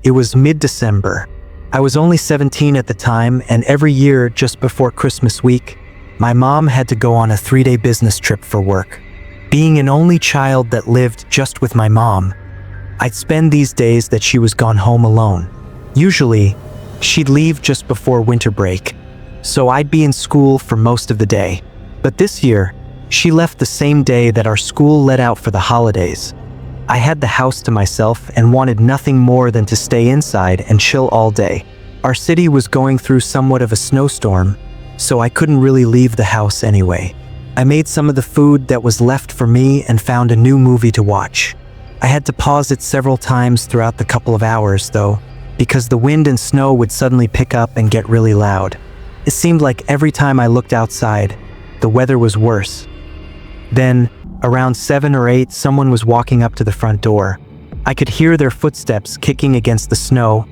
It was mid-December. I was only 17 at the time, and every year, just before Christmas week, my mom had to go on a 3-day business trip for work. Being an only child that lived just with my mom, I'd spend these days that she was gone home alone. Usually, she'd leave just before winter break, so I'd be in school for most of the day. But this year, she left the same day that our school let out for the holidays. I had the house to myself and wanted nothing more than to stay inside and chill all day. Our city was going through somewhat of a snowstorm, so I couldn't really leave the house anyway. I made some of the food that was left for me and found a new movie to watch. I had to pause it several times throughout the couple of hours, though, because the wind and snow would suddenly pick up and get really loud. It seemed like every time I looked outside, the weather was worse. Then, around 7 or 8, someone was walking up to the front door. I could hear their footsteps kicking against the snow,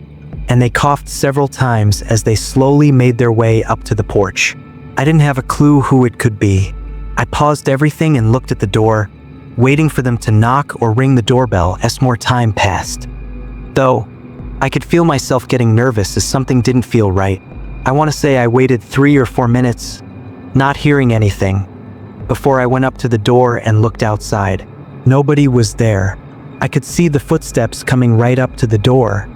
and they coughed several times as they slowly made their way up to the porch. I didn't have a clue who it could be. I paused everything and looked at the door, waiting for them to knock or ring the doorbell as more time passed. Though, I could feel myself getting nervous as something didn't feel right. I want to say I waited 3 or 4 minutes, not hearing anything, before I went up to the door and looked outside. Nobody was there. I could see the footsteps coming right up to the door,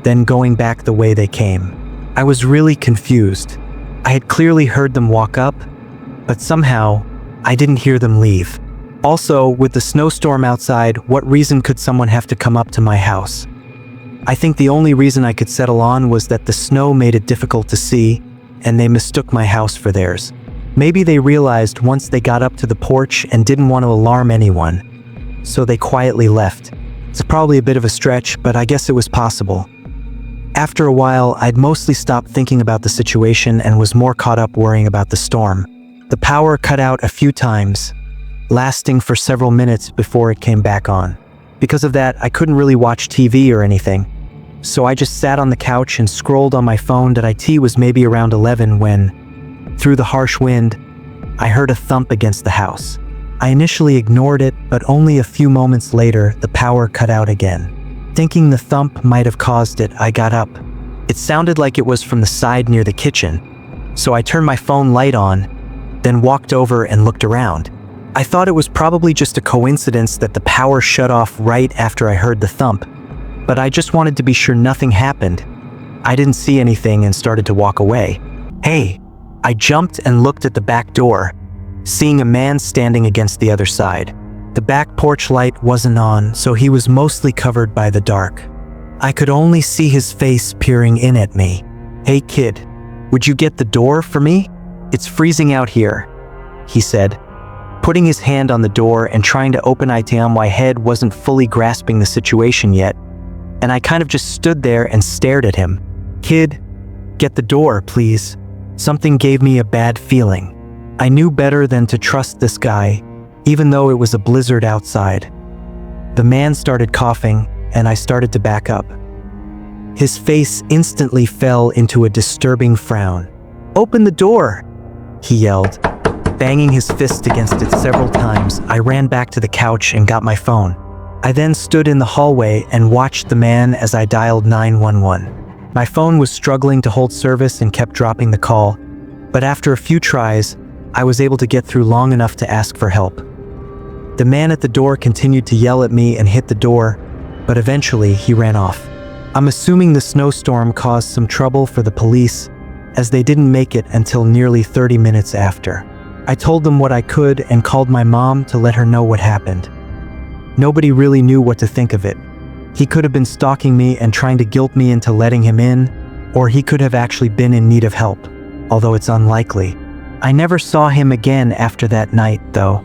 then going back the way they came. I was really confused. I had clearly heard them walk up, but somehow, I didn't hear them leave. Also, with the snowstorm outside, what reason could someone have to come up to my house? I think the only reason I could settle on was that the snow made it difficult to see, and they mistook my house for theirs. Maybe they realized once they got up to the porch and didn't want to alarm anyone, so they quietly left. It's probably a bit of a stretch, but I guess it was possible. After a while, I'd mostly stopped thinking about the situation and was more caught up worrying about the storm. The power cut out a few times, lasting for several minutes before it came back on. Because of that, I couldn't really watch TV or anything, so I just sat on the couch and scrolled on my phone. It was maybe around 11 when, through the harsh wind, I heard a thump against the house. I initially ignored it, but only a few moments later, the power cut out again. Thinking the thump might have caused it, I got up. It sounded like it was from the side near the kitchen, so I turned my phone light on, then walked over and looked around. I thought it was probably just a coincidence that the power shut off right after I heard the thump, but I just wanted to be sure nothing happened. I didn't see anything and started to walk away. Hey! I jumped and looked at the back door, seeing a man standing against the other side. The back porch light wasn't on, so he was mostly covered by the dark. I could only see his face peering in at me. "Hey kid, would you get the door for me? It's freezing out here," he said, putting his hand on the door and trying to open it. My head wasn't fully grasping the situation yet, and I kind of just stood there and stared at him. "Kid, get the door, please." Something gave me a bad feeling. I knew better than to trust this guy, even though it was a blizzard outside. The man started coughing, and I started to back up. His face instantly fell into a disturbing frown. "Open the door!" he yelled, banging his fist against it several times. I ran back to the couch and got my phone. I then stood in the hallway and watched the man as I dialed 911. My phone was struggling to hold service and kept dropping the call, but after a few tries, I was able to get through long enough to ask for help. The man at the door continued to yell at me and hit the door, but eventually he ran off. I'm assuming the snowstorm caused some trouble for the police, as they didn't make it until nearly 30 minutes after. I told them what I could and called my mom to let her know what happened. Nobody really knew what to think of it. He could have been stalking me and trying to guilt me into letting him in, or he could have actually been in need of help, although it's unlikely. I never saw him again after that night, though.